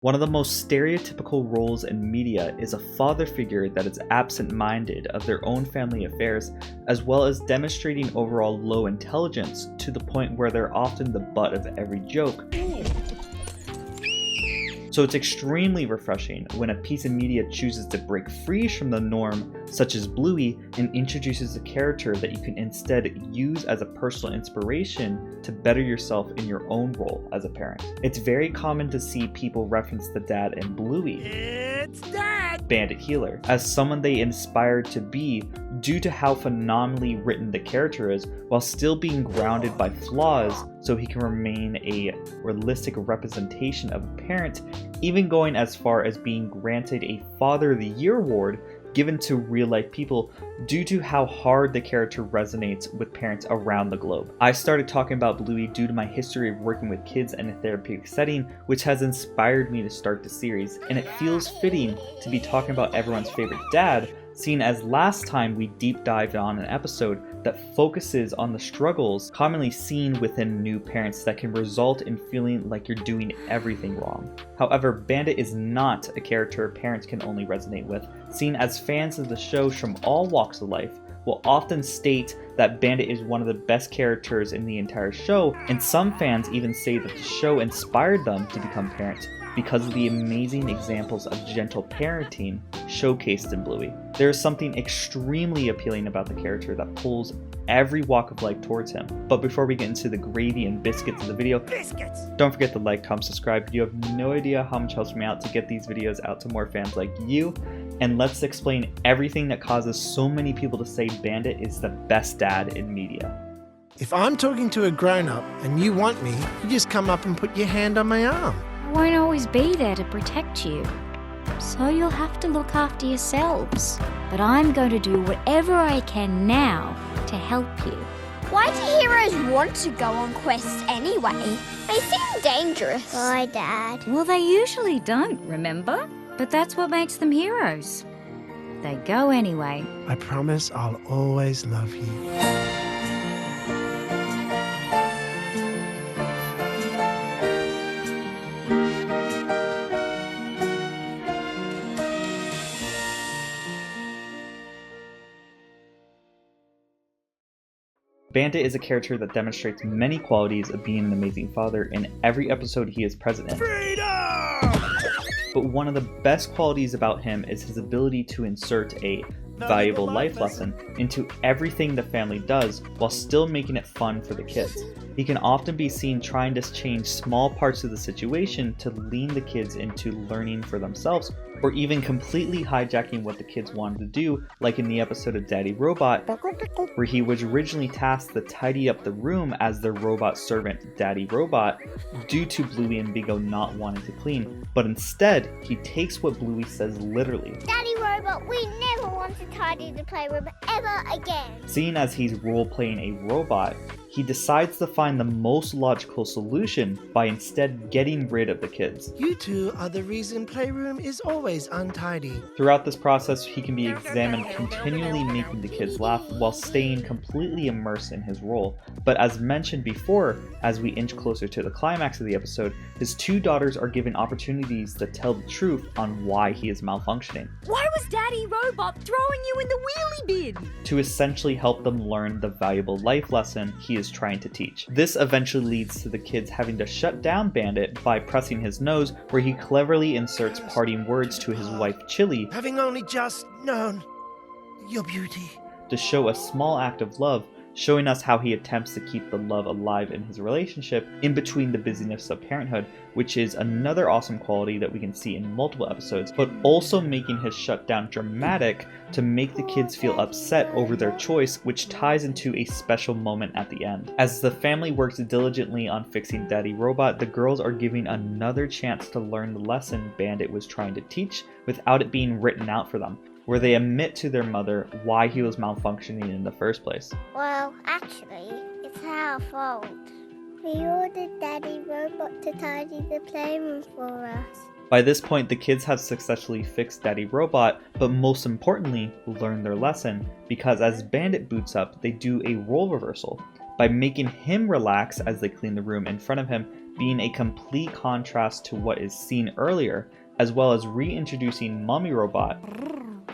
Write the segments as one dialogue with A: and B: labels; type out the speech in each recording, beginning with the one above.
A: One of the most stereotypical roles in media is a father figure that is absent-minded of their own family affairs, as well as demonstrating overall low intelligence to the point where they're often the butt of every joke. So it's extremely refreshing when a piece of media chooses to break free from the norm, such as Bluey, and introduces a character that you can instead use as a personal inspiration to better yourself in your own role as a parent. It's very common to see people reference the dad in Bluey, "It's Dad!" Bandit Healer, as someone they inspired to be due to how phenomenally written the character is, while still being grounded by flaws so he can remain a realistic representation of a parent, even going as far as being granted a Father of the Year award given to real-life people due to how hard the character resonates with parents around the globe. I started talking about Bluey due to my history of working with kids in a therapeutic setting, which has inspired me to start the series, and it feels fitting to be talking about everyone's favorite dad, seeing as last time we deep dived on an episode that focuses on the struggles commonly seen within new parents that can result in feeling like you're doing everything wrong. However, Bandit is not a character parents can only resonate with, seen as fans of the show from all walks of life will often state that Bandit is one of the best characters in the entire show, and some fans even say that the show inspired them to become parents because of the amazing examples of gentle parenting showcased in Bluey. There is something extremely appealing about the character that pulls every walk of life towards him. But before we get into the gravy and biscuits of the video, don't forget to like, comment, subscribe. You have no idea how much helps me out to get these videos out to more fans like you. And let's explain everything that causes so many people to say Bandit is the best dad in media.
B: If I'm talking to a grown-up and you want me, you just come up and put your hand on my arm.
C: I won't always be there to protect you, so you'll have to look after yourselves. But I'm going to do whatever I can now to help you.
D: Why do heroes want to go on quests anyway? They seem dangerous.
E: Bye, Dad.
C: Well, they usually don't, remember? But that's what makes them heroes. They go anyway.
B: I promise I'll always love you.
A: Bandit is a character that demonstrates many qualities of being an amazing father in every episode he is present in. But one of the best qualities about him is his ability to insert a valuable life lesson into everything the family does while still making it fun for the kids. He can often be seen trying to change small parts of the situation to lean the kids into learning for themselves, or even completely hijacking what the kids wanted to do, like in the episode of Daddy Robot, where he was originally tasked to tidy up the room as their robot servant, Daddy Robot, due to Bluey and Vigo not wanting to clean, but instead, he takes what Bluey says literally.
E: Daddy Robot, we never want to tidy the playroom ever again.
A: Seeing as he's role-playing a robot, he decides to find the most logical solution by instead getting rid of the kids.
B: You two are the reason playroom is always untidy.
A: Throughout this process, he can be examined continually making the kids laugh while staying completely immersed in his role. But as mentioned before, as we inch closer to the climax of the episode, his two daughters are given opportunities to tell the truth on why he is malfunctioning.
C: Why was Daddy Robot throwing you in the wheelie bin?
A: To essentially help them learn the valuable life lesson he is trying to teach. This eventually leads to the kids having to shut down Bandit by pressing his nose, where he cleverly inserts parting words to his wife Chili,
B: Having only just known your beauty.
A: to show a small act of love, showing us how he attempts to keep the love alive in his relationship in between the busyness of parenthood, which is another awesome quality that we can see in multiple episodes, but also making his shutdown dramatic to make the kids feel upset over their choice, which ties into a special moment at the end. As the family works diligently on fixing Daddy Robot, the girls are giving another chance to learn the lesson Bandit was trying to teach without it being written out for them, where they admit to their mother why he was malfunctioning in the first place.
E: Well, actually, it's our fault. We ordered Daddy Robot to tidy the playroom for us.
A: By this point, the kids have successfully fixed Daddy Robot, but most importantly, learned their lesson, because as Bandit boots up, they do a role reversal. By making him relax as they clean the room in front of him, being a complete contrast to what is seen earlier, as well as reintroducing Mummy Robot,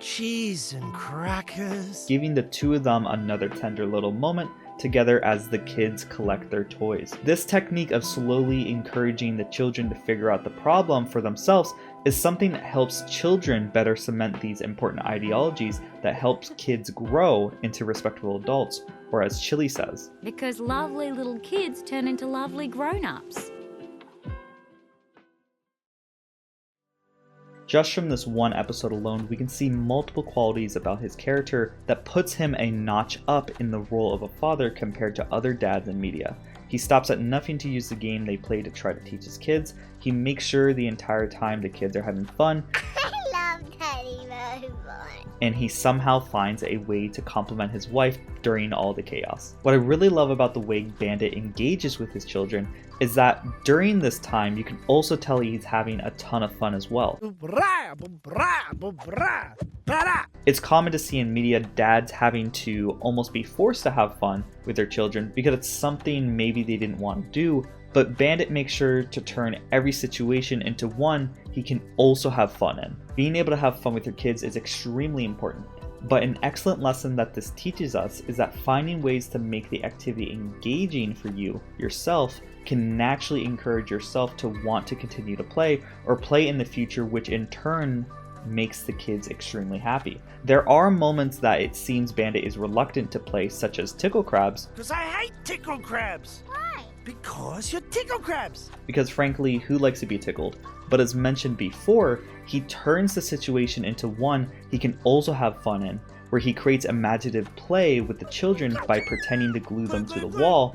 B: Cheese and crackers.
A: giving the two of them another tender little moment together as the kids collect their toys. This technique of slowly encouraging the children to figure out the problem for themselves is something that helps children better cement these important ideologies that helps kids grow into respectable adults, or as Chili says,
C: Because lovely little kids turn into lovely grown-ups.
A: Just from this one episode alone, we can see multiple qualities about his character that puts him a notch up in the role of a father compared to other dads in media. He stops at nothing to use the game they play to try to teach his kids. He makes sure the entire time the kids are having fun.
E: I love Teddy Robot.
A: And he somehow finds a way to compliment his wife during all the chaos. What I really love about the way Bandit engages with his children is that during this time you can also tell he's having a ton of fun as well. It's common to see in media dads having to almost be forced to have fun with their children because it's something maybe they didn't want to do, but Bandit makes sure to turn every situation into one he can also have fun in. Being able to have fun with your kids is extremely important, but an excellent lesson that this teaches us is that finding ways to make the activity engaging for you, yourself, can naturally encourage yourself to want to continue to play or play in the future, which in turn makes the kids extremely happy. There are moments that it seems Bandit is reluctant to play, such as tickle crabs.
B: Because I hate tickle crabs.
E: Why?
B: Because you're tickle crabs.
A: Because frankly, who likes to be tickled? But as mentioned before, he turns the situation into one he can also have fun in, where he creates imaginative play with the children by pretending to glue them to the wall,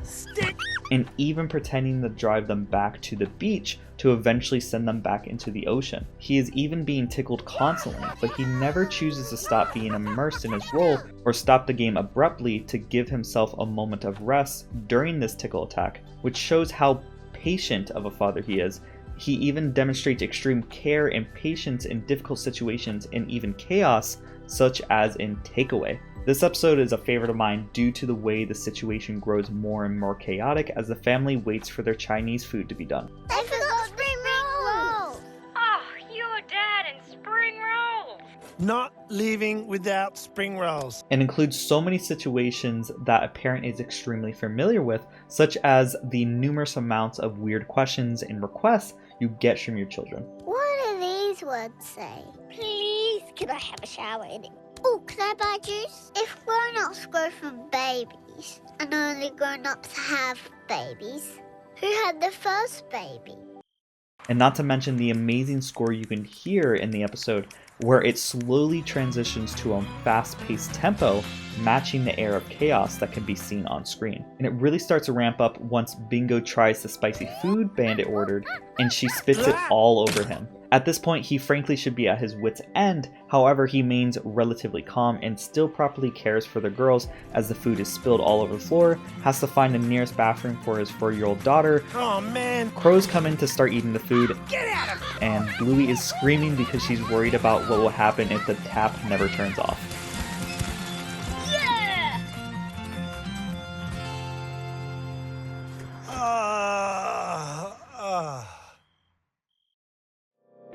A: and even pretending to drive them back to the beach to eventually send them back into the ocean. He is even being tickled constantly, but he never chooses to stop being immersed in his role or stop the game abruptly to give himself a moment of rest during this tickle attack, which shows how patient of a father he is. He even demonstrates extreme care and patience in difficult situations and even chaos, such as in Takeaway. This episode is a favorite of mine due to the way the situation grows more and more chaotic as the family waits for their Chinese food to be done.
E: I forgot spring rolls.
F: Oh, your dad and spring rolls.
B: Not leaving without spring rolls.
A: And includes so many situations that a parent is extremely familiar with, such as the numerous amounts of weird questions and requests you get from your children.
E: What do these words say? Please, can I have a shower in it? Oh, can I buy juice? If grown-ups grow from babies and only grown-ups have babies, who had the first baby?
A: And not to mention the amazing score you can hear in the episode, where it slowly transitions to a fast-paced tempo, matching the air of chaos that can be seen on screen. And it really starts to ramp up once Bingo tries the spicy food Bandit ordered, and she spits it all over him. At this point, he frankly should be at his wit's end. However, he remains relatively calm and still properly cares for the girls as the food is spilled all over the floor, has to find the nearest bathroom for his 4-year-old daughter.
B: Oh man.
A: Crows come in to start eating the food,
B: Get out of here.
A: and Bluey is screaming because she's worried about what will happen if the tap never turns off.
F: Yeah!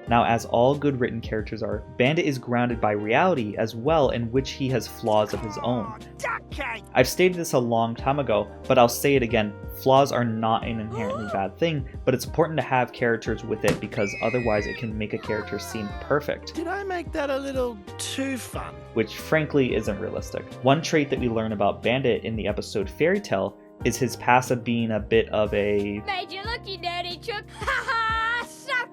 A: Now, as all good written characters are, Bandit is grounded by reality as well, in which he has flaws of his own.
B: Duck cake.
A: I've stated this a long time ago, but I'll say it again. Flaws are not an inherently bad thing, but it's important to have characters with it because otherwise it can make a character seem perfect,
B: Did I make that a little too fun?
A: which frankly isn't realistic. One trait that we learn about Bandit in the episode Fairy Tale is his past of being a bit of a,
F: Made you lucky, Daddy Chuck. Ha ha! Suffer!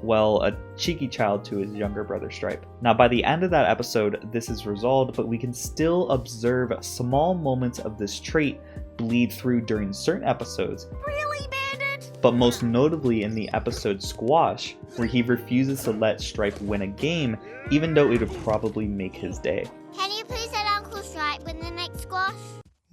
A: well, a cheeky child to his younger brother Stripe. Now, by the end of that episode, this is resolved, but we can still observe small moments of this trait bleed through during certain episodes.
F: Really, Bandit?
A: But most notably in the episode Squash, where he refuses to let Stripe win a game, even though it would probably make his day.
E: Can you please let Uncle Stripe win the next squash?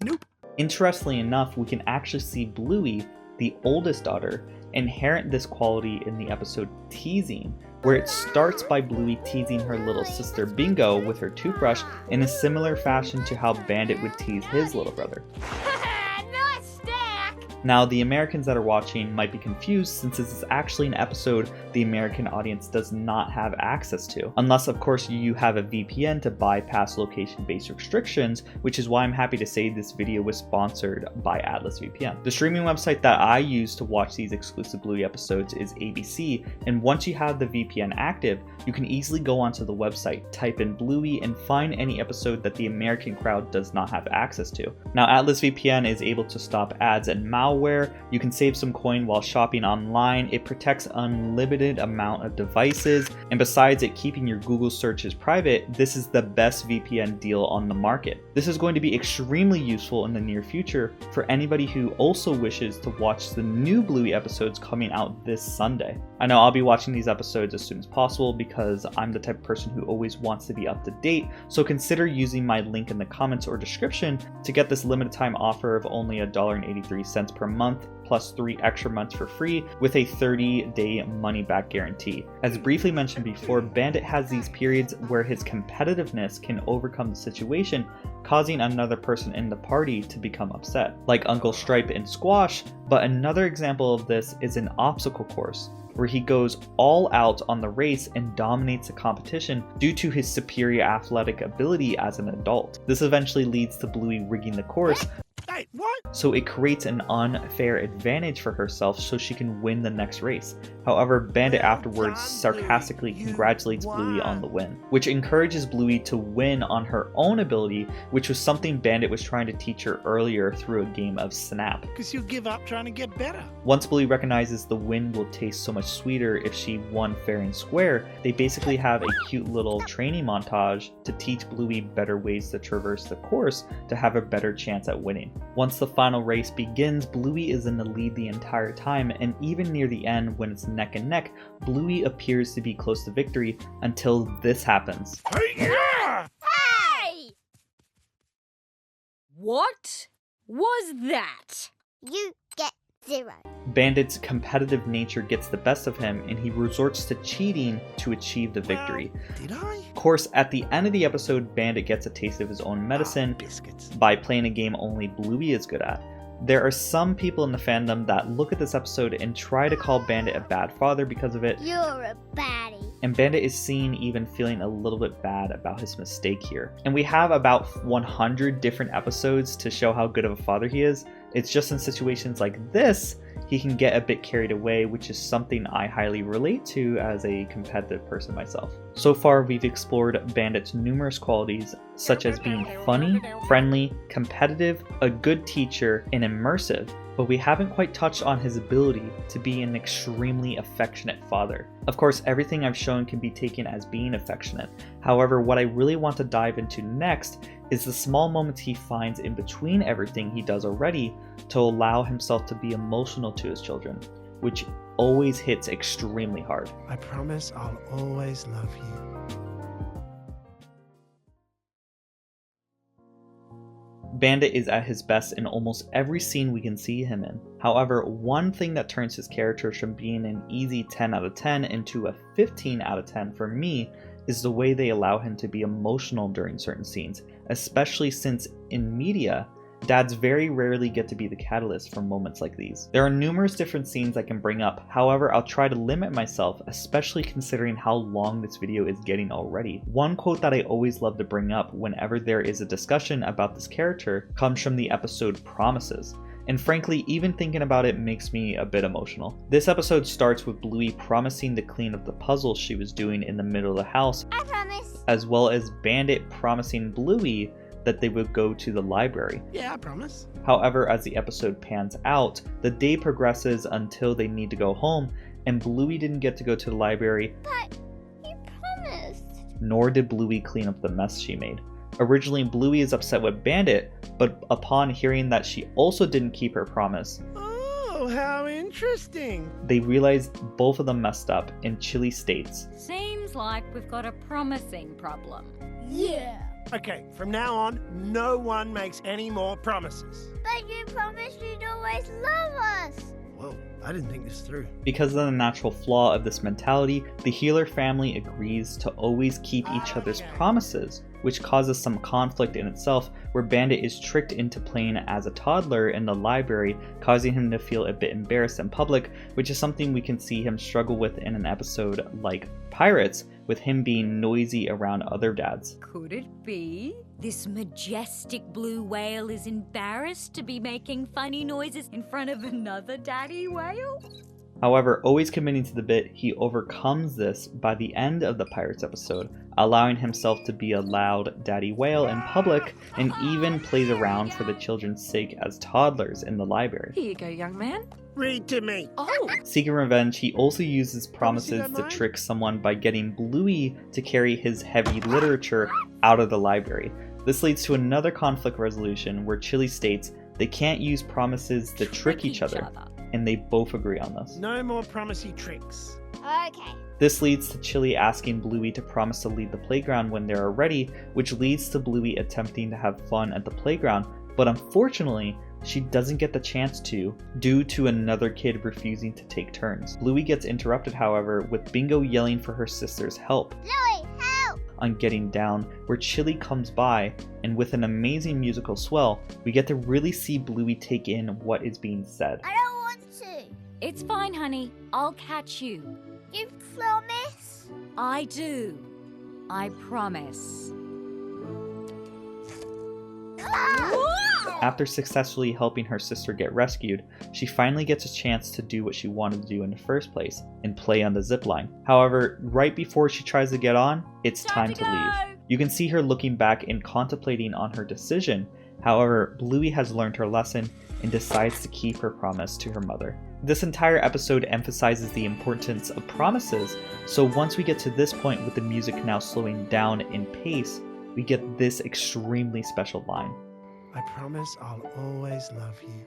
B: Nope.
A: Interestingly enough, we can actually see Bluey, the oldest daughter, inherit this quality in the episode Teasing, where it starts by Bluey teasing her little sister Bingo with her toothbrush in a similar fashion to how Bandit would tease his little brother.
F: Nice stack!
A: Now, the Americans that are watching might be confused since this is actually an episode the American audience does not have access to. Unless, of course, you have a VPN to bypass location-based restrictions, which is why I'm happy to say this video was sponsored by Atlas VPN. The streaming website that I use to watch these exclusive Bluey episodes is ABC, and once you have the VPN active, you can easily go onto the website, type in Bluey, and find any episode that the American crowd does not have access to. Now, Atlas VPN is able to stop ads and malware. You can save some coin while shopping online. It protects unlimited amount of devices, and besides it keeping your Google searches private, this is the best VPN deal on the market. This is going to be extremely useful in the near future for anybody who also wishes to watch the new Bluey episodes coming out this Sunday. I know I'll be watching these episodes as soon as possible because I'm the type of person who always wants to be up to date, so consider using my link in the comments or description to get this limited time offer of only $1.83 per month plus 3 extra months for free with a 30-day money-back guarantee. As briefly mentioned before, Bandit has these periods where his competitiveness can overcome the situation, causing another person in the party to become upset, like Uncle Stripe in Squash, but another example of this is an obstacle course, where he goes all out on the race and dominates the competition due to his superior athletic ability as an adult. This eventually leads to Bluey rigging the course,
B: Hey, what?
A: so it creates an unfair advantage for herself so she can win the next race. However, Bandit afterwards sarcastically congratulates Bluey on the win, which encourages Bluey to win on her own ability, which was something Bandit was trying to teach her earlier through a game of Snap.
B: Because you'll give up trying to get better.
A: Once Bluey recognizes the win will taste so much sweeter if she won fair and square, they basically have a cute little training montage to teach Bluey better ways to traverse the course to have a better chance at winning. Once the final race begins, Bluey is in the lead the entire time, and even near the end when it's neck and neck, Bluey appears to be close to victory until this happens.
B: Hey!
F: What was that?
E: You get 0.
A: Bandit's competitive nature gets the best of him and he resorts to cheating to achieve the victory.
B: Did I?
A: Of course, at the end of the episode, Bandit gets a taste of his own medicine
B: Biscuits.
A: by playing a game only Bluey is good at. There are some people in the fandom that look at this episode and try to call Bandit a bad father because of it,
E: You're a baddie.
A: and Bandit is seen even feeling a little bit bad about his mistake here. And we have about 100 different episodes to show how good of a father he is. It's just in situations like this, he can get a bit carried away, which is something I highly relate to as a competitive person myself. So far, we've explored Bandit's numerous qualities, such as being funny, friendly, competitive, a good teacher, and immersive, but we haven't quite touched on his ability to be an extremely affectionate father. Of course, everything I've shown can be taken as being affectionate. However, what I really want to dive into next is the small moments he finds in between everything he does already to allow himself to be emotional to his children, which always hits extremely hard.
B: I promise I'll always love you.
A: Bandit is at his best in almost every scene we can see him in. However, one thing that turns his character from being an easy 10 out of 10 into a 15 out of 10 for me is the way they allow him to be emotional during certain scenes, especially since in media, dads very rarely get to be the catalyst for moments like these. There are numerous different scenes I can bring up, however I'll try to limit myself, especially considering how long this video is getting already. One quote that I always love to bring up whenever there is a discussion about this character comes from the episode Promises. And frankly, even thinking about it makes me a bit emotional. This episode starts with Bluey promising to clean up the puzzle she was doing in the middle of the house,
E: I promise.
A: as well as Bandit promising Bluey that they would go to the library.
B: Yeah, I promise.
A: However, as the episode pans out, the day progresses until they need to go home, and Bluey didn't get to go to the library,
E: But you promised.
A: nor did Bluey clean up the mess she made. Originally, Bluey is upset with Bandit, but upon hearing that she also didn't keep her promise,
B: Oh, how interesting.
A: they realize both of them messed up, and Chili states,
F: Seems like we've got a promising problem.
E: Yeah.
B: Okay, from now on, no one makes any more promises.
E: But you promised you'd always love us.
B: Whoa, I didn't think this through.
A: because of the natural flaw of this mentality, the Healer family agrees to always keep each other's promises, which causes some conflict in itself, where Bandit is tricked into playing as a toddler in the library, causing him to feel a bit embarrassed in public, which is something we can see him struggle with in an episode like Pirates, with him being noisy around other dads.
F: Could it be? This majestic blue whale is embarrassed to be making funny noises in front of another daddy whale?
A: However, always committing to the bit, he overcomes this by the end of the Pirates episode, allowing himself to be a loud daddy whale in public, and even plays around for the children's sake as toddlers in the library.
F: Here you go, young man.
B: Read to me.
F: Oh,
A: Seeking revenge, he also uses promises to trick someone by getting Bluey to carry his heavy literature out of the library. This leads to another conflict resolution where Chili states they can't use promises to trick each other, and they both agree on this.
B: No more promisey tricks.
E: Okay.
A: This leads to Chili asking Bluey to promise to leave the playground when they are ready, which leads to Bluey attempting to have fun at the playground, but unfortunately, she doesn't get the chance to, due to another kid refusing to take turns. Bluey gets interrupted, however, with Bingo yelling for her sister's help
E: Bluey, help!
A: on getting down, where Chili comes by, and with an amazing musical swell, we get to really see Bluey take in what is being said.
E: I don't want to.
F: it's fine, honey. I'll catch you.
E: You promise?
F: I do. I promise.
A: After successfully helping her sister get rescued, she finally gets a chance to do what she wanted to do in the first place, and play on the zipline. However, right before she tries to get on, it's time to leave. You can see her looking back and contemplating on her decision. However, Bluey has learned her lesson and decides to keep her promise to her mother. This entire episode emphasizes the importance of promises, so once we get to this point with the music now slowing down in pace, we get this extremely special line.
B: I promise I'll always love you.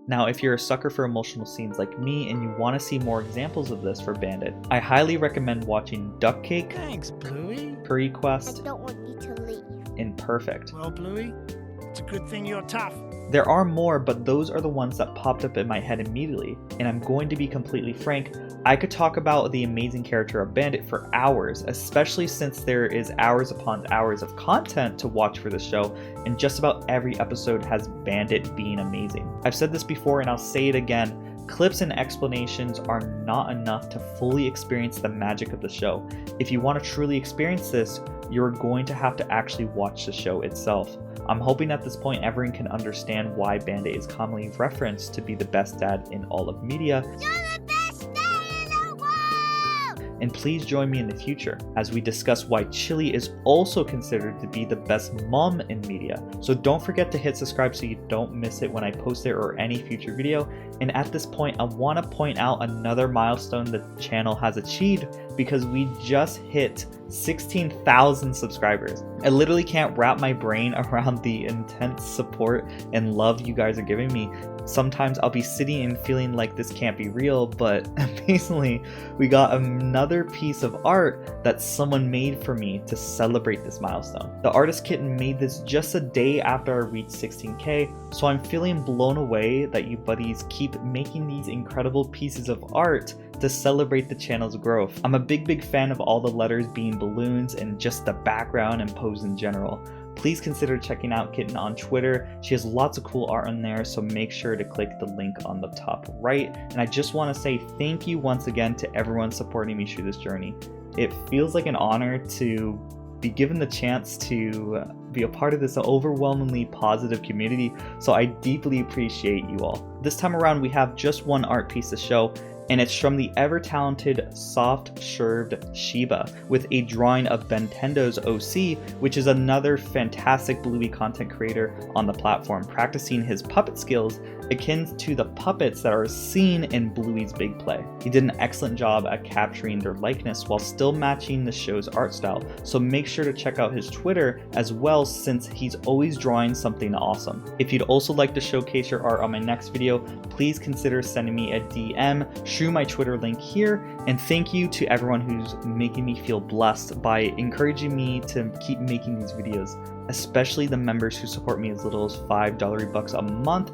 A: Now, if you're a sucker for emotional scenes like me and you want to see more examples of this for Bandit, I highly recommend watching Duck Cake,
B: Thanks, Bluey.
A: Curry
E: I
A: Quest,
E: don't want you to leave.
A: and Perfect.
B: Well, Bluey, it's a good thing you're tough.
A: There are more, but those are the ones that popped up in my head immediately, and I'm going to be completely frank, I could talk about the amazing character of Bandit for hours, especially since there is hours upon hours of content to watch for the show, and just about every episode has Bandit being amazing. I've said this before and I'll say it again, clips and explanations are not enough to fully experience the magic of the show. If you want to truly experience this, you're going to have to actually watch the show itself. I'm hoping at this point everyone can understand why Bandit is commonly referenced to be the best dad in all of media.
E: You're the best dad in the world!
A: And please join me in the future as we discuss why Chili is also considered to be the best mom in media. So don't forget to hit subscribe so you don't miss it when I post it or any future video. And at this point, I want to point out another milestone the channel has achieved, because we just hit 16,000 subscribers. I literally can't wrap my brain around the intense support and love you guys are giving me. Sometimes I'll be sitting and feeling like this can't be real, but amazingly, we got another piece of art that someone made for me to celebrate this milestone. The artist kitten made this just a day after I reached 16K, so I'm feeling blown away that you buddies keep making these incredible pieces of art to celebrate the channel's growth. I'm a big fan of all the letters being balloons and just the background and pose in general. Please consider checking out Kitten on Twitter. She has lots of cool art on there, so make sure to click the link on the top right. And I just want to say thank you once again to everyone supporting me through this journey. It feels like an honor to be given the chance to be a part of this overwhelmingly positive community, so I deeply appreciate you all. This time around we have just one art piece to show, and it's from the ever-talented soft-served Shiba with a drawing of Bentendo's OC, which is another fantastic Bluey content creator on the platform, practicing his puppet skills akin to the puppets that are seen in Bluey's Big Play. He did an excellent job at capturing their likeness while still matching the show's art style, so make sure to check out his Twitter as well, since he's always drawing something awesome. If you'd also like to showcase your art on my next video, please consider sending me a DM through my Twitter link here, and thank you to everyone who's making me feel blessed by encouraging me to keep making these videos, especially the members who support me as little as $5 a month.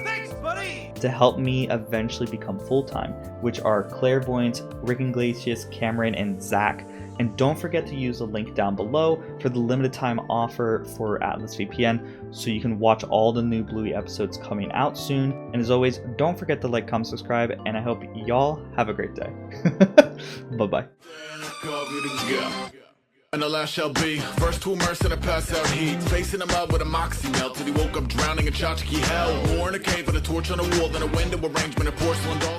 G: Thanks, buddy!
A: to help me eventually become full-time, which are Clairvoyant, Rick Iglesias, Cameron, and Zach. And don't forget to use the link down below for the limited time offer for Atlas VPN so you can watch all the new Bluey episodes coming out soon. And as always, don't forget to like, comment, subscribe, and I hope y'all have a great day. Bye-bye.
G: And the last shall be first to immerse in a pass out heat, facing him out with a moxie melt till he woke up drowning in tchotchke hell. War in a cave with a torch on a wall, then a window arrangement of porcelain dolls.